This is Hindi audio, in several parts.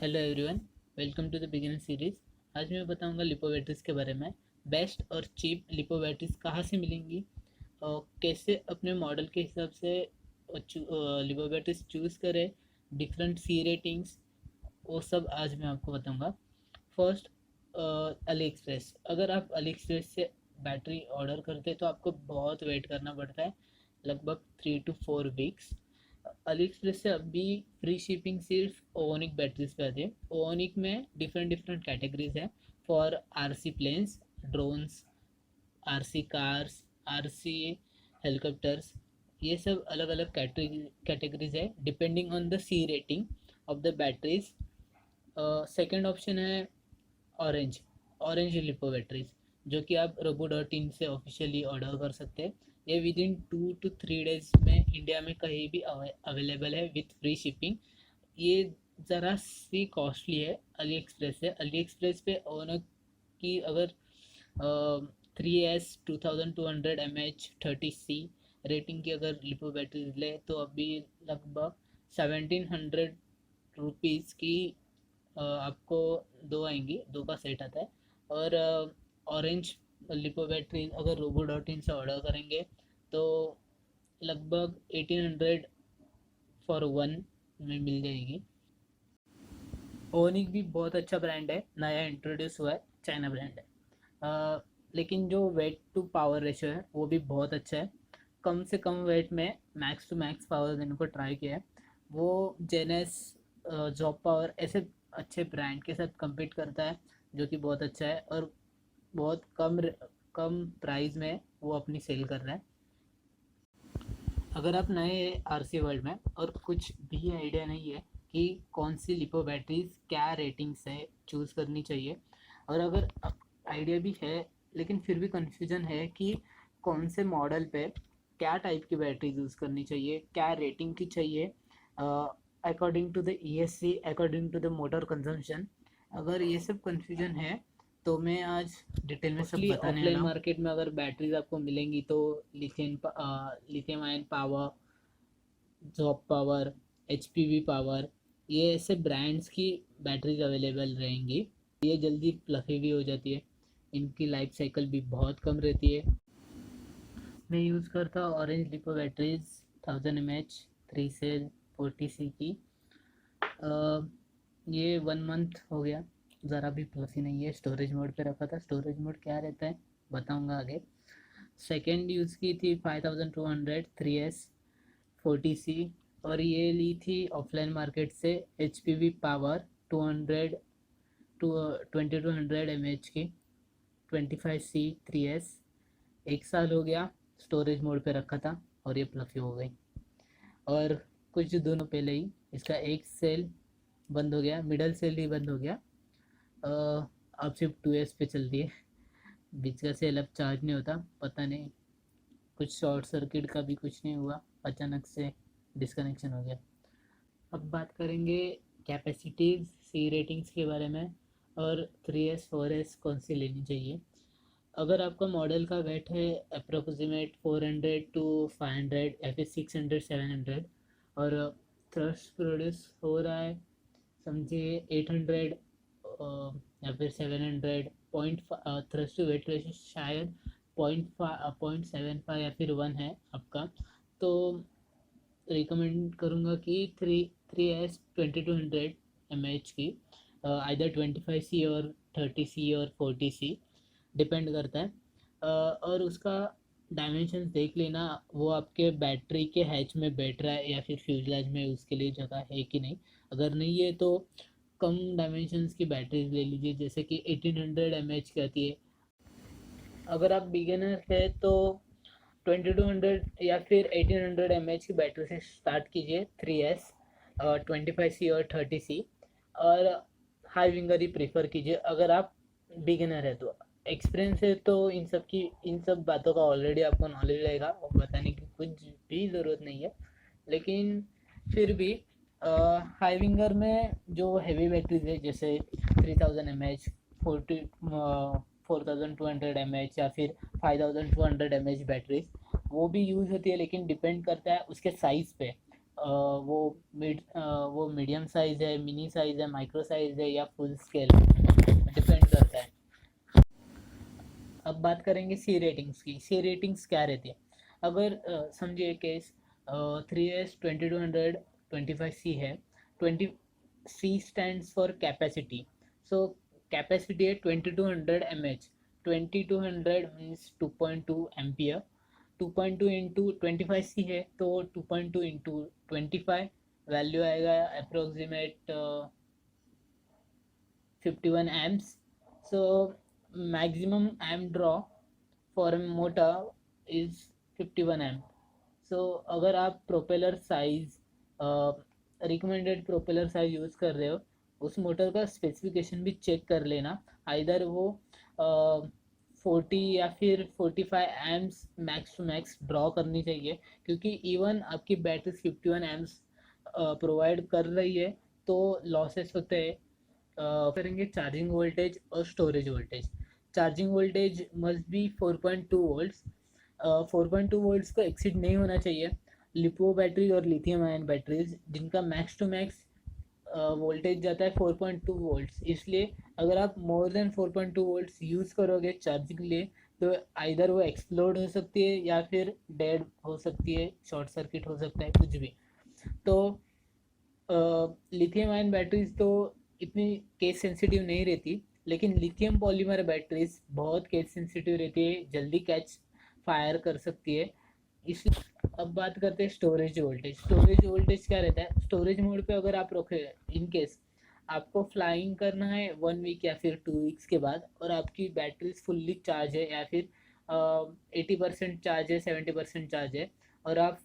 Hello everyone, welcome to the beginner series. आज मैं बताऊंगा लिपो बैटरीज के बारे में। बेस्ट और चीप लिपो बैटरीज कहाँ से मिलेंगी और कैसे अपने मॉडल के हिसाब से लिपो बैटरीज चूज़ करें, डिफरेंट सी रेटिंग्स, वो सब आज मैं आपको बताऊंगा। First, Ali express. अगर आप अली एक्सप्रेस से बैटरी ऑर्डर करते हैं तो आपको बहुत वेट करना पड़ता है, लगभग 3 to 4 वीक्स। अली एक्सप्रेस से अभी फ्री शिपिंग सिर्फ ओनिक बैटरीज पे आती है। ओनिक में डिफरेंट डिफरेंट कैटेगरीज है for RC planes, drones, RC cars, RC helicopters. ये सब अलग अलग कैटेगरीज है depending on the C rating of the batteries. Second option है ऑरेंज। ऑरेंज लिपो बैटरीज, जो कि आप robo.in से ऑफिशियली ऑर्डर कर सकते हैं। ये विद इन 2 to 3 डेज में इंडिया में कहीं भी अवेलेबल है विथ फ्री शिपिंग। ये ज़रा सी कॉस्टली है अली एक्सप्रेस से। अली एक्सप्रेस पे ओनर की अगर 3S 2200 mAh 30C रेटिंग की अगर लिपो बैटरीज ले तो अभी लगभग 1700 रुपीज़ की आपको दो आएंगी, दो का सेट आता है। और ऑरेंज लिपो बैटरी अगर robo.in से ऑर्डर करेंगे तो लगभग 1800 फॉर वन में मिल जाएगी। ओनिक भी बहुत अच्छा ब्रांड है, नया इंट्रोड्यूस हुआ है, चाइना ब्रांड है। लेकिन जो वेट टू पावर रेशियो है वो भी बहुत अच्छा है। कम से कम वेट में मैक्स टू मैक्स पावर देने को ट्राई किया है वो। जेनेस, जॉब पावर ऐसे अच्छे ब्रांड के साथ compete करता है, जो कि बहुत अच्छा है। और बहुत कम प्राइस में वो अपनी सेल कर रहा है। अगर आप नए आरसी वर्ल्ड में और कुछ भी आइडिया नहीं है कि कौन सी लिपो बैटरीज क्या रेटिंग से चूज़ करनी चाहिए, और अगर आइडिया भी है लेकिन फिर भी कन्फ्यूजन है कि कौन से मॉडल पे क्या टाइप की बैटरी यूज़ करनी चाहिए, क्या रेटिंग की चाहिए according to the ESC, according to the motor consumption, अगर ये सब कन्फ्यूजन है तो मैं आज डिटेल में सब बताने वाला हूँ। ऑफलाइन मार्केट में अगर बैटरीज आपको मिलेंगी तो lithium ion power, job power, HPV power, ये ऐसे ब्रांड्स की बैटरीज अवेलेबल रहेंगी। ये जल्दी फ्लफी भी हो जाती है, इनकी लाइफ साइकिल भी बहुत कम रहती है। मैं यूज़ करता हूँ ऑरेंज लिपो बैटरीज 1000 mAh 3 से 40C की। ये 1 मंथ हो गया, ज़रा भी फ्लफी नहीं है। स्टोरेज मोड पे रखा था। स्टोरेज मोड क्या रहता है बताऊंगा आगे। सेकेंड यूज़ की थी 5200 3S 40C, और ये ली थी ऑफलाइन मार्केट से HPV पावर 200 टू 2200 mAh की 25C 3S। 1 साल हो गया, स्टोरेज मोड पे रखा था और ये फ्लफी हो गई। और कुछ दिनों पहले ही इसका एक सेल बंद हो गया, मिडल सेल ही बंद हो गया। अब सिर्फ 2S पे चलती है, बीच का सेल अब चार्ज नहीं होता। पता नहीं, कुछ शॉर्ट सर्किट का भी कुछ नहीं हुआ, अचानक से डिस्कनेक्शन हो गया। अब बात करेंगे कैपेसिटीज, सी रेटिंग्स के बारे में, और 3S 4S कौन सी लेनी चाहिए। अगर आपका मॉडल का वेट है अप्रोक्सीमेट 400 to 500 या फिर 600 700, और थ्रस्ट प्रोड्यूस हो रहा है समझिए 800 या फिर 700 point, thrust to weight ratio शायद 0.75 या फिर 1 है आपका, तो रिकमेंड करूँगा कि थ्री एस 2200 mAh की, आइदर 25C और 30C और 40C, डिपेंड करता है। और उसका डायमेंशंस देख लेना, वो आपके बैटरी के हैच में बैठ रहा है या फिर फ्यूजलाज में उसके लिए जगह है कि नहीं। अगर नहीं है तो कम डायमेंशंस की बैटरीज ले लीजिए, जैसे कि 1800 mAh की आती है। अगर आप बिगिनर है तो 2200 या फिर 1800 mAh की बैटरी से स्टार्ट कीजिए, 3S 25C और 30C, और हाई विंगर ही प्रीफर कीजिए अगर आप बिगिनर है तो। एक्सपीरियंस है तो इन सब बातों का ऑलरेडी आपको नॉलेज रहेगा और बताने की कुछ भी ज़रूरत नहीं है। लेकिन फिर भी हाई विंगर में जो हैवी बैटरीज है जैसे 3000 mAh, 4200 mAh या फिर 5200 mAh बैटरीज, वो भी यूज़ होती है, लेकिन डिपेंड करता है उसके साइज़ पे। वो मीडियम साइज़ है, मिनी साइज़ है, माइक्रो साइज़ है या फुल स्केल, डिपेंड करता है। अब बात करेंगे सी रेटिंग्स की। सी रेटिंग्स क्या रहती है? अगर समझिए केस 3S 2200 25C है। 20C stands for capacity. So capacity है 2200 mAh। 2200 means 2.2 ampere. 2.2 into 25C है तो 2.2 इंटू 25 वैल्यू आएगा approximate 51 amps. So maximum amp draw for a motor is 51 amp. So अगर आप propeller size recommended propeller size use कर रहे हो, उस मोटर का स्पेसिफिकेशन भी चेक कर लेना। आइदर वो 40 या फिर 45 amps max to max draw करनी चाहिए, क्योंकि इवन आपकी बैटरी 51 एम्स प्रोवाइड कर रही है तो लॉसेस होते हैं। करेंगे चार्जिंग वोल्टेज और storage voltage. Charging voltage must be 4.2 volts. 4.2 volts को एक्सीड नहीं होना चाहिए। लिपो बैटरी और लिथियम आयन बैटरीज जिनका मैक्स टू मैक्स वोल्टेज जाता है 4.2 वोल्ट्स, इसलिए अगर आप मोर देन 4.2 वोल्ट्स यूज़ करोगे चार्जिंग के लिए तो आइदर वो एक्सप्लोड हो सकती है या फिर डेड हो सकती है, शॉर्ट सर्किट हो सकता है, कुछ भी। तो लिथियम आयन बैटरीज तो इतनी केस सेंसिटिव नहीं रहती, लेकिन लिथियम पॉलीमर बैटरीज बहुत केस सेंसिटिव रहती है, जल्दी कैच फायर कर सकती है। इस अब बात करते हैं स्टोरेज वोल्टेज। स्टोरेज वोल्टेज क्या रहता है? स्टोरेज मोड पे अगर आप रखे इन केस आपको फ्लाइंग करना है 1 वीक या फिर 2 वीक्स के बाद, और आपकी बैटरी फुल्ली चार्ज है या फिर 80% चार्ज है, 70% चार्ज है, और आप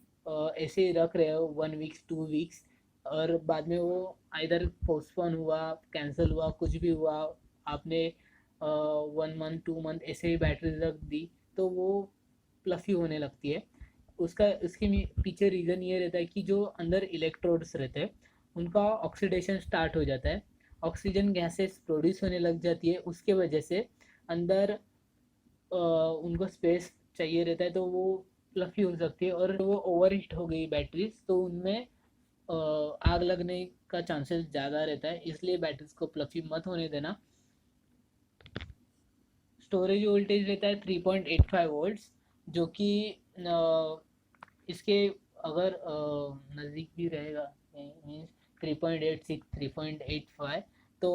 ऐसे ही रख रहे हो 1 वीक्स 2 वीक्स, और बाद में वो आइदर पोस्टपोन हुआ, कैंसिल हुआ, कुछ भी हुआ, आपने 1 मंथ 2 मंथ ऐसे ही बैटरी रख दी, तो वो फ्लफी होने लगती है। उसके पीछे रीज़न ये रहता है कि जो अंदर इलेक्ट्रोड्स रहते हैं उनका ऑक्सीडेशन स्टार्ट हो जाता है, ऑक्सीजन गैसेस प्रोड्यूस होने लग जाती है, उसके वजह से अंदर उनको स्पेस चाहिए रहता है, तो वो फ्लफी हो सकती है, और वो ओवर हीट हो गई बैटरीज तो उनमें आग लगने का चांसेस ज़्यादा रहता है, इसलिए बैटरीज को फ्लफी मत होने देना। स्टोरेज वोल्टेज रहता है 3.85 वोल्ट्स, जो कि इसके अगर नज़दीक भी रहेगा मीन्स 3.86 3.85 तो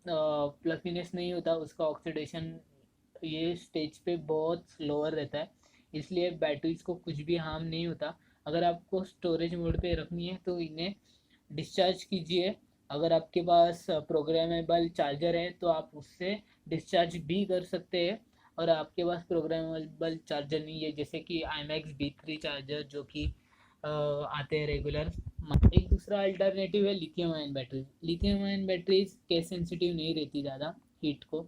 प्लफीनेस नहीं होता, उसका ऑक्सीडेशन ये स्टेज पे बहुत स्लोअर रहता है, इसलिए बैटरीज को कुछ भी हार्म नहीं होता। अगर आपको स्टोरेज मोड पे रखनी है तो इन्हें डिस्चार्ज कीजिए। अगर आपके पास प्रोग्रामेबल चार्जर है तो आप उससे डिस्चार्ज भी कर सकते हैं, और आपके पास प्रोग्रामेबल चार्जर नहीं है जैसे कि IMAX-B3 चार्जर जो कि आते हैं रेगुलर। एक दूसरा अल्टरनेटिव है lithium ion batteries. Lithium ion batteries case sensitive नहीं रहती ज़्यादा हीट को,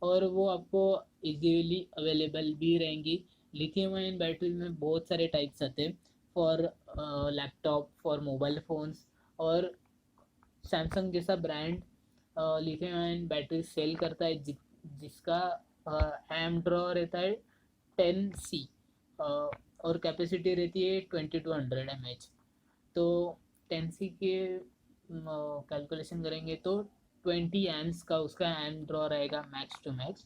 और वो आपको इजीली अवेलेबल भी रहेंगी। लिथियम आयन बैटरीज में बहुत सारे टाइप्स आते हैं, for laptop, for mobile phones, और सैमसंग जैसा brand lithium ion battery sell करता है जिसका एम ड्रॉ रहता है 10C, और कैपेसिटी रहती है 2200 mAh। तो 10C के कैलकुलेशन करेंगे तो 20 एम्स का उसका एम ड्रॉ रहेगा मैक्स टू मैक्स।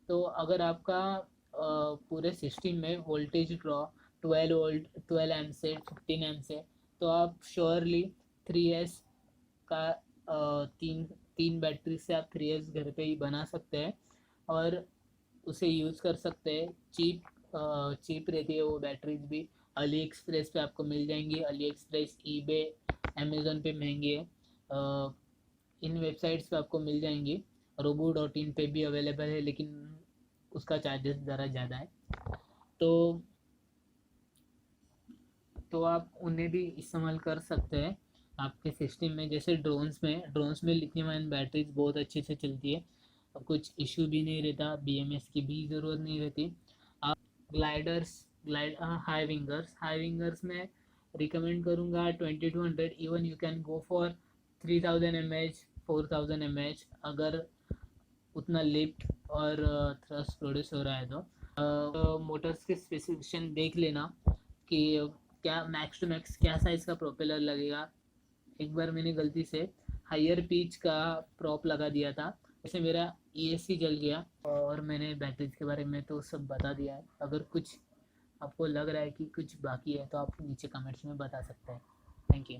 तो अगर आपका पूरे सिस्टम में वोल्टेज ड्रॉ 12 वोल्ट 12 एम से 15 एम से, तो आप श्योरली 3S का तीन तीन बैटरी से आप 3S घर पे ही बना सकते हैं और उसे यूज़ कर सकते हैं। चीप रहती है वो बैटरीज भी। अली एक्सप्रेस पे आपको मिल जाएंगी, अली एक्सप्रेस, ईबे, अमेज़न पे महंगी है, इन वेबसाइट्स पे आपको मिल जाएंगी। robo.in पे भी अवेलेबल है, लेकिन उसका चार्जेस ज़रा ज़्यादा है। तो आप उन्हें भी इस्तेमाल कर सकते हैं आपके सिस्टम में। जैसे ड्रोन्स में लिथियम आयन बैटरीज बहुत अच्छे से चलती है, कुछ इशू भी नहीं रहता, BMS की भी ज़रूरत नहीं रहती। आप हाई विंगर्स में रिकमेंड करूँगा 2200। Even you can go for 3000 mAh 4000 mAh, अगर उतना लिफ्ट और थ्रस्ट प्रोड्यूस हो रहा है तो मोटर्स के स्पेसिफिकेशन देख लेना कि क्या मैक्स टू मैक्स क्या साइज़ का प्रोपेलर लगेगा। एक बार मैंने गलती से हायर पिच का प्रॉप लगा दिया था, उससे मेरा ESC जल गया। और मैंने बैटरीज के बारे में तो सब बता दिया है। अगर कुछ आपको लग रहा है कि कुछ बाकी है तो आप नीचे कमेंट्स में बता सकते हैं। Thank you.